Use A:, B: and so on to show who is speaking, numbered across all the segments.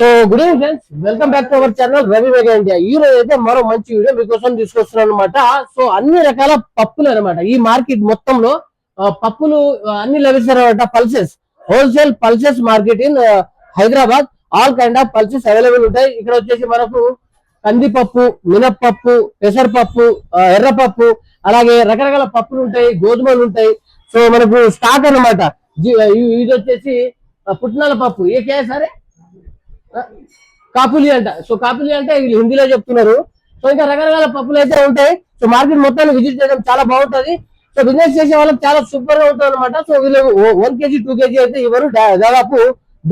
A: So good evening friends, welcome back to our channel Ravi mega India. ఈ రోజు అయితే మరో మంచి వీడియో మీకోసం తీసుకొస్తున్నాను అనమాట. సో అన్ని రకాల పప్పులు అనమాట. ఈ మార్కెట్ మొత్తంలో పప్పులు అన్ని లభిస్తారనమాట. Pulses, wholesale pulses market in Hyderabad. All kind of pulses available ఉంటాయి. ఇక్కడ వచ్చేసి మనకు కందిపప్పు, మినప్పప్పు, పెసరపప్పు, ఎర్రపప్పు, అలాగే రకరకాల పప్పులు ఉంటాయి, గోధుమలు ఉంటాయి. సో మనకు స్టాక్ అనమాట. ఇది వచ్చేసి పుట్నాల పప్పు. ఏ కే సరే కాపులి అంట. సో కాపులి అంటే వీళ్ళు హిందీలో చెప్తున్నారు. సో ఇంకా రకరకాల పప్పులు అయితే ఉంటాయి. సో మార్కెట్ మొత్తాన్ని విజిట్ చేయడం చాలా బాగుంటది. సో బిజినెస్ చేసే వాళ్ళకి చాలా సూపర్ గా ఉంటుంది అనమాట. సో వీళ్ళు 1 kg 2 kg అయితే ఇవ్వరు, దాదాపు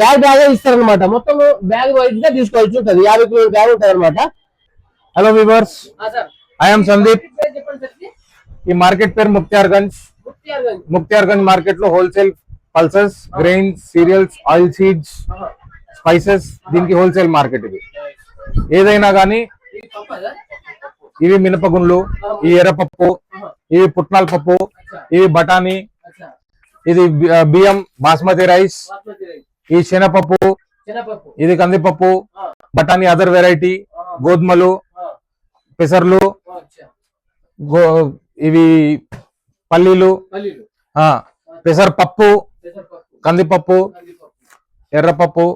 A: బ్యాగ్ ఇస్తారనమాట. మొత్తం బ్యాగ్ వైజ్ గా తీసుకోవాల్సి ఉంటుంది. 50 కిలోల బ్యాగ్ ఉంటుంది అనమాట.
B: Hello viewers, I'm Sandeep. ఈ మార్కెట్ పేరు ముక్తియార్గంజ్ మార్కెట్ లో wholesale pulses, grains, serials, oil seeds, spices, దీనికి హోల్సేల్ మార్కెట్. ఇది ఏదైనా కానీ ఇవి మినపగుండ్లు, ఈ ఎర్రపప్పు, ఇవి పుట్నాల పప్పు, ఇవి బఠానీ, ఇది బియ్యం బాస్మతి రైస్, ఈ శనగపప్పు, ఇది కందిపప్పు, బఠానీ అదర్ వెరైటీ, గోధుమలు, పెసర్లు, ఇవి పల్లీలు, పెసరపప్పు, కందిపప్పు, ఎర్రపప్పు,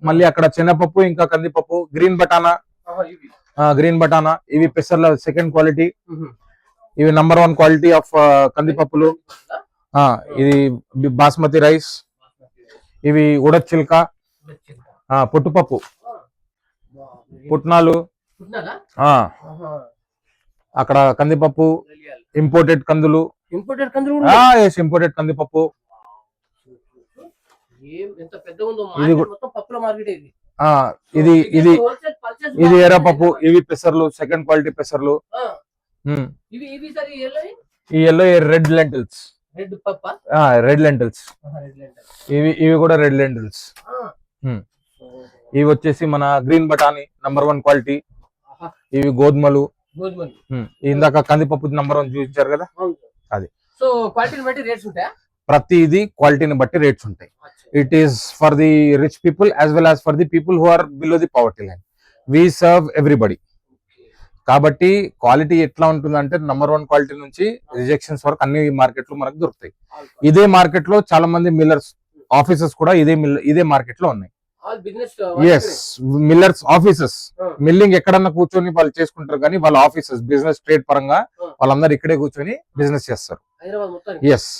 B: మళ్ళీ అక్కడ శనగపప్పు, ఇంకా కందిపప్పు, గ్రీన్ బటానా, ఇవి పెసర్ల సెకండ్ క్వాలిటీ, ఇవి నంబర్ 1 క్వాలిటీ ఆఫ్ కందిపప్పులు, ఇది బాస్మతి రైస్, ఇవి ఉడద్ చిల్క, పుట్టుపప్పు, పుట్నాలు, అక్కడ కందిపప్పు, ఇంపోర్టెడ్ కందులు, ఇంపోర్టెడ్ కందిపప్పు, ఇది ఎర్రపప్పు, ఇవి పెసర్లు సెకండ్ క్వాలిటీ పెసర్లు, ఈ ఎల్లో రెడ్ లెంటిల్స్, ఇవి కూడా రెడ్ లెంటిల్స్. ఇవి వచ్చేసి మన గ్రీన్ బటానీ నంబర్ 1 క్వాలిటీ, ఇవి గోధుమలు, ఇందాక కందిపప్పు నంబర్ 1 చూపించారు కదా, అది.
A: సో క్వాలిటీని బట్టి రేట్స్ ఉంటాయా?
B: ప్రతిది క్వాలిటీని బట్టి రేట్స్ ఉంటాయి. It is for the rich people as well as for the people who are below the poverty line. We serve everybody. కాబట్టి క్వాలిటీ ఎట్లా ఉంటుందంటే నంబర్ 1 క్వాలిటీ నుంచి రిజెక్షన్స్ వరకు అన్ని మార్కెట్ లో మనకు దొరుకుతాయి. ఇదే మార్కెట్ లో చాలా మంది మిల్లర్స్ ఆఫీసెస్ కూడా ఇదే మార్కెట్ లో ఉన్నాయి. ఎస్, మిల్లర్స్ ఆఫీసెస్, మిల్లింగ్ ఎక్కడన్నా కూర్చొని వాళ్ళు చేసుకుంటారు, కానీ వాళ్ళ ఆఫీసెస్ బిజినెస్ ట్రేడ్ పరంగా వాళ్ళందరూ ఇక్కడే కూర్చొని బిజినెస్ చేస్తారు. ఎస్,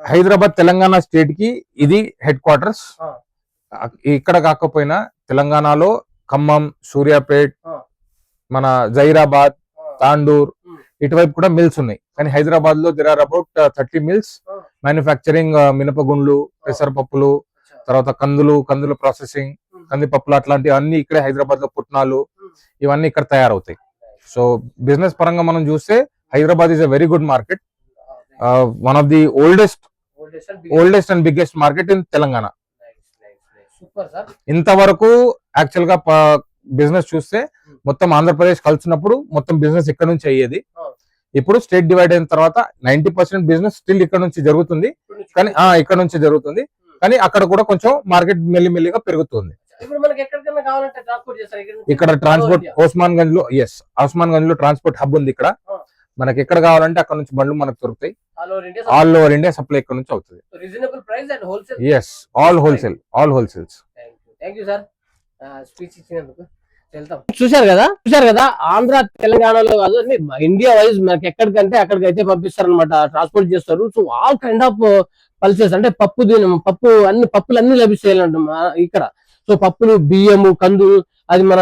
B: హైదరాబాద్ తెలంగాణ స్టేట్ కి ఇది హెడ్ క్వార్టర్స్. ఇక్కడ కాకపోయినా తెలంగాణలో ఖమ్మం, సూర్యాపేట్, మన జైరాబాద్, తాండూర్ ఇటువైపు కూడా మిల్స్ ఉన్నాయి. కానీ హైదరాబాద్ లో there are about 30 mills manufacturing మినపగుండ్లు, పెసరపప్పులు, తర్వాత కందులు ప్రాసెసింగ్, కందిపప్పులు, అట్లాంటివి అన్ని ఇక్కడే హైదరాబాద్ లో, పుట్నాలు ఇవన్నీ ఇక్కడ తయారవుతాయి. సో బిజినెస్ పరంగా మనం చూస్తే Hyderabad is a very good market. One of the oldest and biggest market in Telangana. ఇంతవరకు యాక్చువల్ గా బిజినెస్ చూస్తే మొత్తం ఆంధ్రప్రదేశ్ కలిసినప్పుడు మొత్తం బిజినెస్ ఇక్కడ నుంచి అయ్యేది. ఇప్పుడు స్టేట్ డివైడ్ అయిన తర్వాత 90% బిజినెస్ స్టిల్ ఇక్కడ నుంచి జరుగుతుంది. కానీ ఇక్కడ నుంచి జరుగుతుంది, కానీ అక్కడ కూడా కొంచెం మార్కెట్ మెల్లిమెల్లిగా పెరుగుతుంది. ఇక్కడ ట్రాన్స్పోర్ట్ ఉస్మాన్ గంజ్ లో ట్రాన్స్పోర్ట్ హబ్ ఉంది. ఇక్కడ మనకి ఎక్కడ కావాలంటే అక్కడ నుంచి బండ్లు మనకు దొరుకుతాయి. ఆల్ ఓవర్ ఇండియా సప్లై ఇక్కడ నుంచి అవుతుంది. Yes, all wholesales.
A: చూశారు కదా, ఆంధ్ర తెలంగాణలో కాదు, ఇండియా వైజ్ మనకి ఎక్కడికంటే అక్కడికైతే పంపిస్తారు అనమాట, ట్రాన్స్పోర్ట్ చేస్తారు. So all kind of pulses అంటే పప్పు అన్ని పప్పులు అన్ని లభిస్తాయి ఇక్కడ. సో పప్పులు, బియ్యము, కందులు, అది మన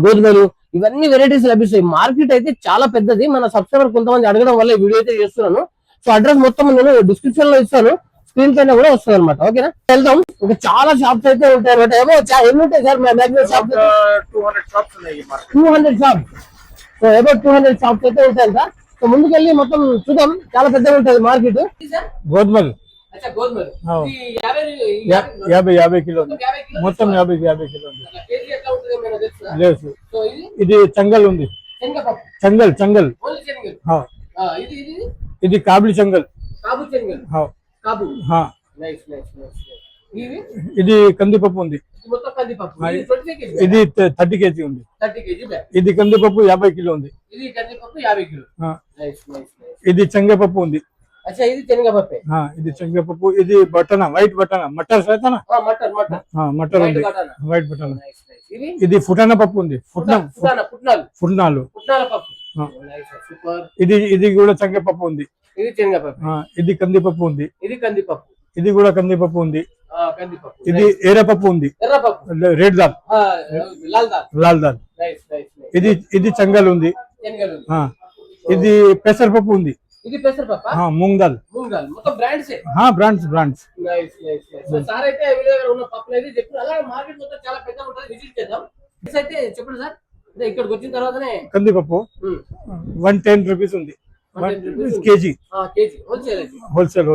A: గోధుమలు, ఇవన్నీ వెరైటీస్ లభిస్తాయి. మార్కెట్ అయితే చాలా పెద్దది. మన సబ్స్క్రైబర్ కొంతమంది అడగడం వల్ల వీడియో అయితే చేస్తున్నాను. సో అడ్రస్ మొత్తం నేను డిస్క్రిప్షన్ లో ఇస్తాను, స్క్రీన్ పైన కూడా వస్తుంది అనమాట. ఓకేనా, వెళ్దాం. ఇంకా చాలా షాప్స్ అయితే ఉంటాయి అనమాట. ఎన్ని ఉంటాయి sir maximum shops? 200 shops. So about 200 shops అయితే ఉంటాయి సార్. సో ముందుకెళ్ళి మొత్తం చూద్దాం. చాలా పెద్దగా ఉంటుంది మార్కెట్.
B: గోధుమలు 50 కిలో, మొత్తం 50 కిలో లేదు. ఇది చంగల్ ఉంది, చంగల్. ఇది కాబులి చంగల్.
A: కాపు
C: హా,
A: నైస్ నైస్ నైస్. ఇవి
C: ఇది కందిపప్పు ఉంది.
A: ఇది మొత్తం కందిపప్పు.
C: ఆ,
A: ఇది 25 kg.
C: ఇది 30 కేజీ ఉంది.
A: 30 kg బ్యాగ్.
C: ఇది కందిపప్పు 50 కిలో ఉంది.
A: ఇది కందిపప్పు 50 కిలో.
C: ఆ,
A: నైస్ నైస్ నైస్.
C: ఇది శనగపప్పు ఉంది.
A: अच्छा ఇది శనగపప్పే.
C: हाँ ఇది శనగపప్పు. ఇది బటానా, వైట్ బటానా, మటర్ रहता ना.
A: हां मटर मटर.
C: हाँ मटर
A: వైట్
C: ఉంది,
A: బటానా.
C: వైట్ బటానా.
A: Nice nice. ఇది
C: ఇది ఫుటానా పప్పు ఉంది.
A: పుట్నాలు
C: ఫుట్నాలు.
A: పుట్నాల పప్పు.
C: ఆ.
A: Nice super.
C: ఇది కూడా శనగపప్పు ఉంది.
A: ఇది శనగపప్పు.
C: ఆ, ఇది కందిపప్పు ఉంది.
A: ఇది కందిపప్పు.
C: ఇది కూడా కందిపప్పు ఉంది.
A: కందిపప్పు.
C: ఇది ఎర్రపప్పు ఉంది.
A: ఎర్రపప్పు.
C: Red dal,
A: Lal dal.
C: Lal dal.
A: Nice nice nice.
C: ఇది చంగల్ ఉంది.
A: శనగలు.
C: ఆ, ఇది పెసరపప్పు ఉంది.
A: ఇది పెసరపప్పు.
C: हाँ मूंग दाल.
A: మూంగ్ దాల్. మొత్తం బ్రాండ్స్.
C: हाँ brands.
A: Nice nice nice. So sir అయితే వీళ్ళ దగ్గర ఉన్న పప్పులు అయితే చెప్పారు. అలాగే మార్కెట్ మొత్తం చాలా పెద్దగా ఉంటుంది, విజిట్ చేద్దాం. ప్రైస్ అయితే చెప్పండి సార్. అంటే ఇక్కడికి వచ్చిన తర్వాతనే
C: కందిపప్పు 110 రూపీస్ ఉంది.
A: 110 రూపీస్
C: కేజీ.
A: కేజీ హోల్సేల్ అయితే.
C: హోల్సేల్.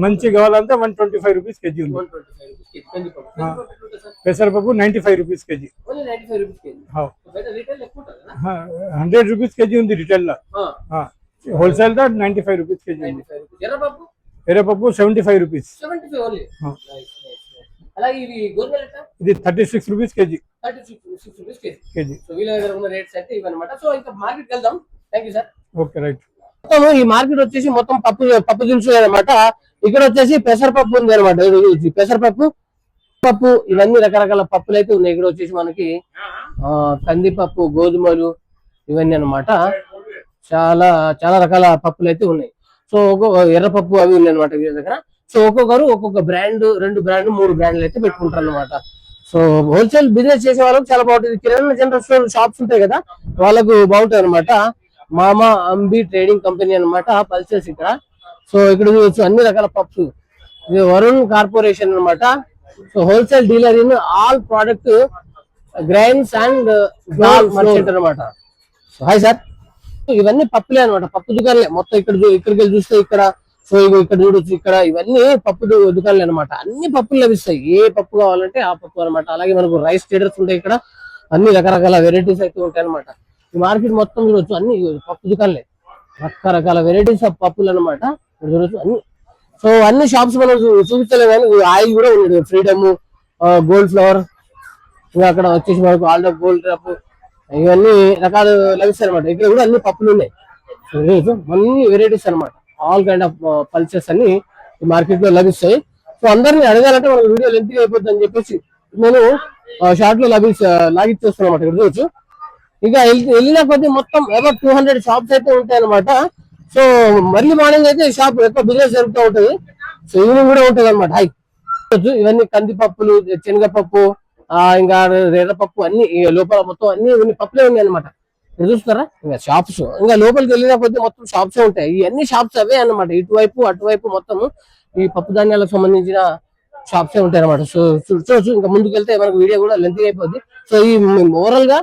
C: మంచి కావాలంటే 125 రూపీస్ కేజీ ఉంది.
A: 125 రూపీస్ కేజీ కందిపప్పు.
C: ఆ.
A: కందిపప్పు ఎట్లా ఉంటుంది సార్?
C: పెసరపప్పు 95 rupees KG.
A: Only 95 rupees KG.
C: हाँ
A: బయట రీటైల్ ఎక్కువ ఉంటుంది కదా?
C: 100 రూపీస్ కేజీ ఉంది రిటైల్ లో. హోల్సేల్ దా 95 రూపీస్ కేజీ ఉంది.
A: 95 రూపీస్. ఎర్రపప్పు
C: ఎర్రపప్పు 75 రూపీస్.
A: 75 ఓన్లీ.
C: ఆ.
A: Nice nice nice. అలాగే ఇవి గోధుమలు ఎట్లా?
C: ఇది 36 rupees KG.
A: 36 rupees KG.
C: KG.
A: So వీళ్ళ దగ్గర ఉన్న రేట్స్ అయితే ఇవన్నమాట. సో ఇంకా మార్కెట్కి వెళ్దాం. Thank you sir.
C: Okay right.
A: మొత్తం ఈ మార్కెట్ వచ్చేసి మొత్తం పప్పు దినుసులు అనమాట. ఇక్కడ వచ్చేసి పెసరపప్పు ఉంది అనమాట. పెసరపప్పు పప్పు ఇవన్నీ రకరకాల పప్పులు అయితే ఉన్నాయి. ఇక్కడ వచ్చేసి మనకి కందిపప్పు, గోధుమలు ఇవన్నీ అనమాట. చాలా చాలా రకాల పప్పులు అయితే ఉన్నాయి. సో ఎర్రపప్పు అవి ఉన్నాయి అనమాట వీళ్ళ దగ్గర. సో ఒక్కొక్కరు ఒక్కొక్క బ్రాండ్, 2 బ్రాండ్లు 3 బ్రాండ్లు అయితే పెట్టుకుంటారు అనమాట. సో హోల్సేల్ బిజినెస్ చేసే వాళ్ళకి చాలా బాగుంటుంది. కిరాణా జనరల్ స్టోర్ షాప్స్ ఉంటాయి కదా, వాళ్ళకు బాగుంటాయి అనమాట. మామా అంబి ట్రేడింగ్ కంపెనీ అనమాట పల్సెస్ ఇక్కడ. సో ఇక్కడ చూడొచ్చు అన్ని రకాల పప్స్. ఇది వరుణ్ కార్పొరేషన్ అనమాట. So wholesale dealer in all product grains and merchant అనమాట. Hi sir. ఇవన్నీ పప్పులే అనమాట, పప్పు దుకాణాలే మొత్తం. ఇక్కడికి వెళ్ళి చూస్తే ఇక్కడ, సో ఇక్కడ చూడొచ్చు, ఇక్కడ ఇవన్నీ పప్పు దుకాణాలే అనమాట. అన్ని పప్పులు లభిస్తాయి, ఏ పప్పు కావాలంటే ఆ పప్పు అనమాట. అలాగే మనకు రైస్ ట్రేడర్స్ ఉంటాయి ఇక్కడ, అన్ని రకరకాల వెరైటీస్ అయితే ఉంటాయి అనమాట. ఈ మార్కెట్ మొత్తం చూడొచ్చు అన్ని పప్పు దుకాణాలే, రకరకాల వెరైటీస్ ఆఫ్ పప్పులు అనమాట. చూడొచ్చు అన్ని. సో అన్ని షాప్స్ మనం చూపించలేము కానీ ఆయిల్ కూడా ఉంది, ఫ్రీడమ్, గోల్డ్ ఫ్లవర్, ఇంకా అక్కడ వచ్చేసి మనకు ఆల్ ద గోల్డ్ డ్రాప్, ఇవన్నీ రకాలు లభిస్తాయి అనమాట. ఇక్కడ కూడా అన్ని పప్పులు ఉన్నాయి, అన్ని వెరైటీస్ అనమాట. ఆల్ కైండ్ ఆఫ్ పల్సెస్ అన్ని ఈ మార్కెట్ లో లభిస్తాయి. సో అందరినీ అడగాలంటే మనకు వీడియో లెంత్ అయిపోద్ది అని చెప్పేసి నేను షార్ట్ లో లాగిచ్చేస్తాను అనమాట. ఇక్కడ చూడొచ్చు. ఇక వెళ్ళిన కొద్ది మొత్తం అబౌట్ 200 షాప్స్ అయితే ఉంటాయి అనమాట. సో మళ్ళీ మార్నింగ్ అయితే షాప్ ఎక్కువ బిజినెస్ జరుగుతూ ఉంటది. సో ఈవినింగ్ కూడా ఉంటది అనమాట. హై ఇవన్నీ కందిపప్పులు, శనగపప్పు, ఇంకా ఎర్రపప్పు, అన్ని లోపల మొత్తం అన్ని పప్పులే ఉన్నాయి అనమాట. ఇక్కడ చూస్తారా ఇంకా షాప్స్, ఇంకా లోపలికి వెళ్ళిన కొద్ది మొత్తం షాప్స్ ఉంటాయి. ఇవన్నీ షాప్స్ అవే అనమాట. ఇటువైపు అటువైపు మొత్తం ఈ పప్పు ధాన్యాలకు సంబంధించిన షాప్సే ఉంటాయి అనమాట. సో చూడొచ్చు. ఇంకా ముందుకు వెళ్తే మనకు వీడియో కూడా లెంత్ అయిపోద్ది. సో ఈ ఓవరాల్ గా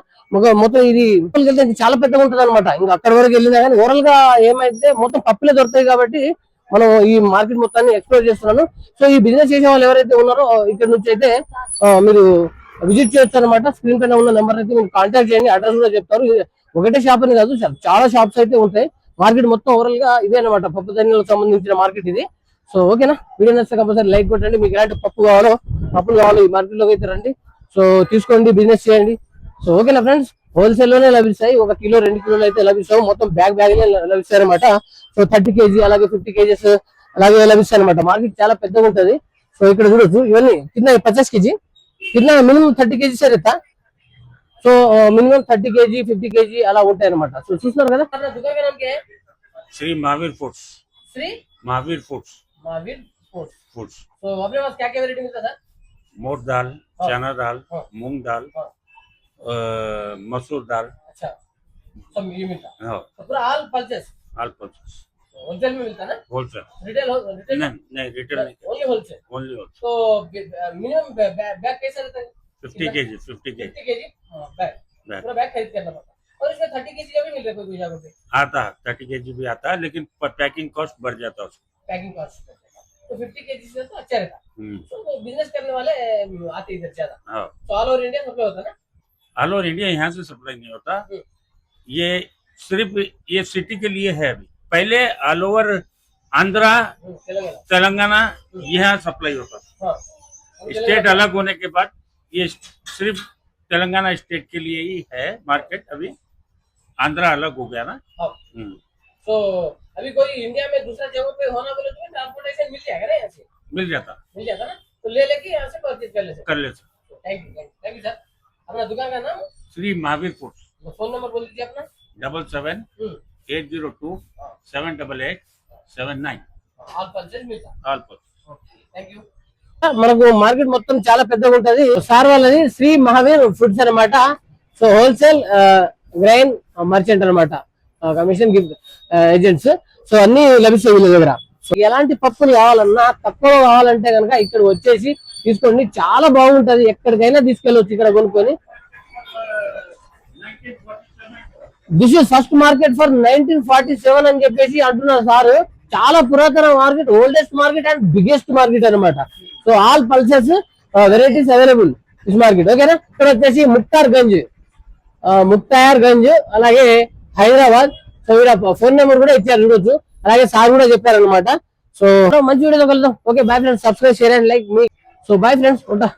A: మొత్తం ఇది వెళ్తే చాలా పెద్దగా ఉంటది అనమాట. ఇంకా అక్కడి వరకు వెళ్ళినా కానీ ఓవరాల్ గా ఏమైతే మొత్తం పప్పులే దొరుకుతాయి కాబట్టి మనం ఈ మార్కెట్ మొత్తాన్ని ఎక్స్ప్లోర్ చేస్తున్నాను. సో ఈ బిజినెస్ చేసే వాళ్ళు ఎవరైతే ఉన్నారో ఇక్కడ నుంచి అయితే మీరు విజిట్ చేయొచ్చు అనమాట. స్క్రీన్ పైన ఉన్న నెంబర్ అయితే మీరు కాంటాక్ట్ చేయండి, అడ్రస్ కూడా చెప్తారు. ఒకటే షాప్ అని కాదు, చాలా షాప్స్ అయితే ఉంటాయి. మార్కెట్ మొత్తం ఓవరాల్ గా ఇదే అనమాట, పప్పు ధాన్యాలకు సంబంధించిన మార్కెట్ ఇది. సో ఓకేనా, వీడియో నచ్చితే కంపల్సరీ లైక్ కొట్టండి. మీకు ఎలాంటి పప్పులు కావాలో ఈ మార్కెట్ లోకి అయితే రండి. సో తీసుకోండి, బిజినెస్ చేయండి. సో ఓకేనా ఫ్రెండ్స్, హోల్సేల్ లోనే లభిస్తాయి. 1 కిలో 2 కిలోలు అయితే లభిస్తాయి. మొత్తం బ్యాగ్ లభిస్తాయి అనమాట. సో 30 కేజీ అలాగే 50 కేజెస్ అలాగే లభిస్తాయి అనమాట. మార్కెట్ చాలా పెద్దగా ఉంటది. సో ఇక్కడ చూడొచ్చు ఇవన్నీ కింద 50 కేజీ కింద మినిమం 30 కేజీ సరేతా. సో మినిమం 30 కేజీ 50 కేజీ అలా ఉంటాయి అనమాట. సో చూస్తున్నారు కదా.
D: Shri Mahavir foods.
A: Shri
D: Mahavir foods.
A: Mahavir
D: foods.
A: तो अपने पास क्या क्या वैरायटी मिलता है?
D: मोट दाल,
A: हाँ।
D: चना दाल,
A: हाँ।
D: मूंग दाल,
A: हाँ।
D: मसूर दाल।
A: अच्छा, सब ये मिलता है।
D: हाँ,
A: तो पूरा all pulses
D: all pulses
A: wholesale में मिलता है ना?
D: होलसेल।
A: रिटेल
D: नहीं रिटेल नहीं,
A: ओनली होलसेल।
D: Only wholesale.
A: तो मिनिमम बैग कैसा रहता है?
D: 50 KG 50 KG
A: 50 KG bag,
D: bag
A: पूरा बैग खरीद करना पड़ता है। और इसमें 30 केजी का भी मिल रहा है कोई जगह पे?
D: आता है, 30 केजी भी आता है, लेकिन पैकिंग कॉस्ट बढ़ जाता है उसका।
A: पैकिंग कॉस्ट तो 50 केजी से तो अच्छा रहता है। तो बिजनेस करने वाले आते इधर ज्यादा।
D: हाँ,
A: तो ऑल ओवर इंडिया सप्लाई होता है ना?
D: ऑल ओवर इंडिया यहाँ से सप्लाई नहीं होता। ये सिर्फ ये सिटी के लिए है। अभी पहले ऑल ओवर आंध्रा
A: తెలంగాణ
D: तेलंगाना यहाँ सप्लाई होता था। स्टेट अलग होने के बाद ये सिर्फ तेलंगाना स्टेट के लिए ही है मार्केट। अभी आंध्रा अलग हो गया ना।
A: तो अभी कोई इंडिया में दूसरा जगह पे होना बोले तो ट्रांसपोर्टेशन मिल जाएगा ना यहाँ से,
D: मिल जाता
A: मिल जाता ना, तो ले लेके यहाँ से परचेज कर ले सकते।
D: कर ले सकते।
A: Thank you sir. अपना दुकान का नाम,
D: Shri Mahavir food
A: phone number बोल दीजिए अपना।
D: 77-802-788-79
A: ఆల్ పర్చేజ్ మిగతా
D: ऑल पर।
A: Thank you. మనకు మార్కెట్ మొత్తం చాలా పెద్దగా ఉంటది. సార్ వాళ్ళది శ్రీ మహావీర్ ఫుడ్స్ అన్నమాట. సో హోల్సేల్ గ్రైన్ మర్చెంట్ అన్నమాట, కమిషన్ ఏజెంట్స్. సో అన్ని లభిస్తాయి వీళ్ళ దగ్గర. సో ఎలాంటి పప్పులు కావాలన్నా తక్కువ కావాలంటే కనుక ఇక్కడ వచ్చేసి తీసుకోండి, చాలా బాగుంటది. ఎక్కడికైనా తీసుకెళ్ళవచ్చు ఇక్కడ కొనుక్కొని. This is first market for 1947 అని చెప్పేసి అంటున్నారు సార్. చాలా పురాతన మార్కెట్, oldest market and biggest market అన్నమాట. So all pulses varieties available this market. ఓకేనా. ఇక్కడ వచ్చేసి ముక్తాయర్ గంజ్ అలాగే హైదరాబాద్. సో ఇక్కడ ఫోన్ నెంబర్ కూడా ఇచ్చారు చూడొచ్చు. అలాగే సార్ కూడా చెప్పారనమాట. సో మంచి వీడియోతో కలుద్దాం. Okay bye friends, subscribe share and like మీ. సో బాయ్ ఫ్రెండ్స్, ఉంటా.